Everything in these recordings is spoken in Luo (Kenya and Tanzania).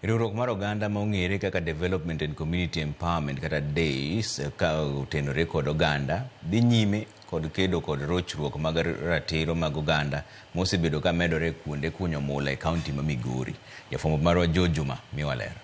Riwruok mar oganda ma ong'ere kaka Development and Community Empowerment kata DAYS ka otenore kod oganda dhi nyime kod kedo kod rochruok mag ratiro mag oganda mosebedo ka medore kuonde kunyo mula e kaunti ma Migori. Jafwambo marwa George Juma miwalero.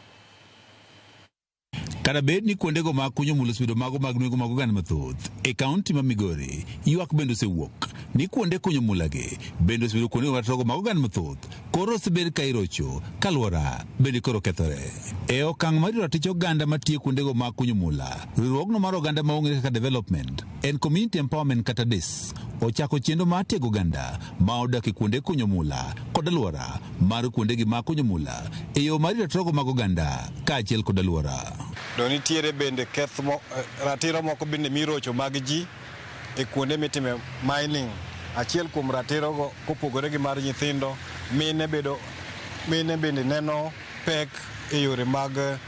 Kada bed ni kuondego mag kunyo mula osebedo mago mag nweng'o mag oganda mathoth e kaunti ma Migori, ywak bende osewuok ni kuonde kunyo mulagi bende osebedo kuonde ratiro mag oganda mathoth koro osebed ka irocho kaluora bende koro kethore. E okang' mar ratich oganda matiyo kuondego mag kunyo mula, riwruogno mar oganda ma ong'ere kaka Development and Community Empowerment kata DAYS ochako chenro mar tiego oganda ma odak e kuonde kunyo mula kod aluora mar kuondegi mag kunyo mula e yo mar ratiro mag oganda kaachiel kod aluora. Nitiere bende ratiro moko bende mirocho mag ji e kuonde mitime mining. Achiel kuom ratirogo kopogore gi mar nyithindo, mine bende neno pek e yore mag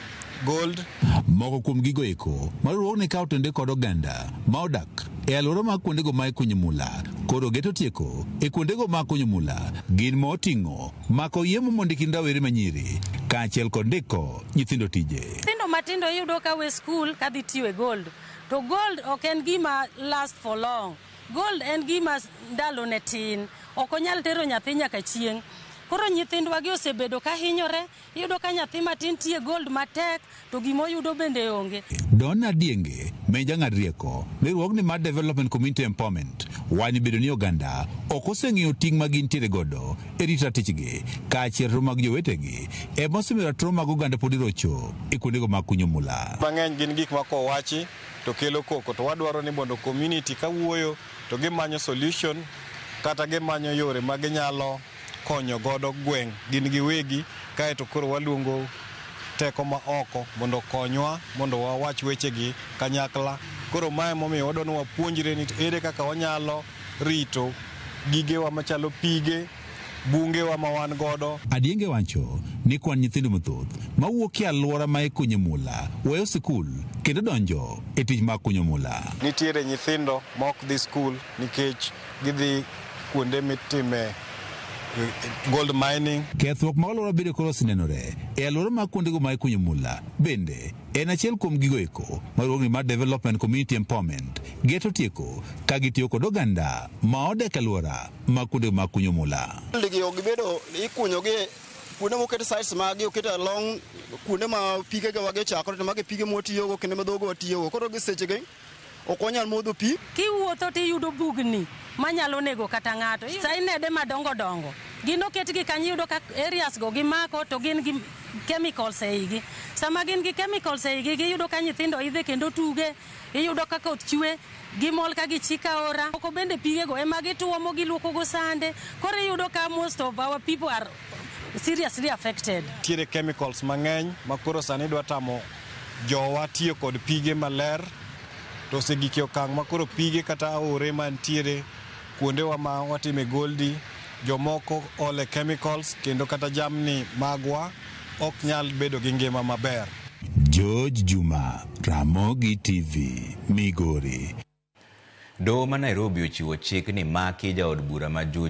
gold. Moko kuom gigo eko mariwruogni kawo tende kod oganda ma odak e aluora mag kuondego mag kunyo mula koro geto tieko e kuondego mag kunyo mula gin ma oting'o mako yiemo mondo kind rawere manyiri kaachiel kod ndiko nyithindo tije. Nyithindo matindo yudo ka we skul ka dhi tiyo e gold, to gold ok en gima last for long. Gold en gima ndalo ne tin, ok onyal tero nyathi nyaka chieng'. Koro nyithindwa gi osebedo ka hinyore, iyudo ka nyathi matin tiye gold matek to gimo yudo bende onge. Donna Dienge, menja ng'ad rieko, riwruogni mar Development Community Empowerment, wani bedo ni oganda ok oseng'iyo ting' ma gintiere godo e rito ratichgi kaachiel mag jowetegi ema osemiyo ratiro mag oganda pod irocho e kuondego mag kunyo mula. Mang'eny gin gik ma kowachi to kelo koko, to wadwaro ni mondo community kawuoyo to gimanyo solution kata gimanyo yore ma ginyalo konyo godo gweng' gin giwegi, kaeto koro waluongo teko ma oko mondo konywa mondo wawach wechegi kanyakla. Koro mae momiyo wadwaro ni wapuonjre ni ere kaka wanyalo rito gigewa machalo pige, bungewa ma wan godo. Adienge wacho ni kwan nyithindo mathoth mawuok e aluora ma ikunyo mula weyo sikul kendo donjo e tich mag kunyo mula. Nitiere nyithindo ma ok dhi skul nikech gidhi kuonde mitime gold mining. Kethruok mag aluora bende koro osenenore e aluora mag kuondego mag kunyo mula bende en achiel kuom gigo eko mariwruogni mar Development Community Empowerment geto tieko ka gitiyo kod oganda ma odak e aluora mag kuondego mag kunyo mula. Gibedo ikunyogi kuonde moket sites magi oket along kuonde ma pigega wage chakore to mage pige motiyogo kendo ma dhogo watiyogo, koro gi sechege ok wanyal modho pi. Kiwuotho tiyudo bugni manyalo nego kata ng'ato. Sainede madongo dongo gin oketgi kanyo, iyudo ka areas go gimako to gin gi chemicals eigi. Sama gin gi chemicals eigi giyudo ka nyithindo idhe kendo tuge, iyudo ka koth chwe gimol ka gichika ora. Moko bende pigego ema gituomo giluoko go sande, koro iyudo ka most of our people are seriously affected. Tiere chemicals mang'eny ma koro sani dwa tamo jowa tiyo kod pige maler, to osegik e okang' ma koro pige kata aore mantiere kuondewa ma watime goldi jomoko ole chemicals kendo kata jamni magwa ok nyal bedo gi ngima maber. George Juma, Ramogi TV, Migori. Doho ma Nairobi ochiwo chik ni maki jaod bura ma Juja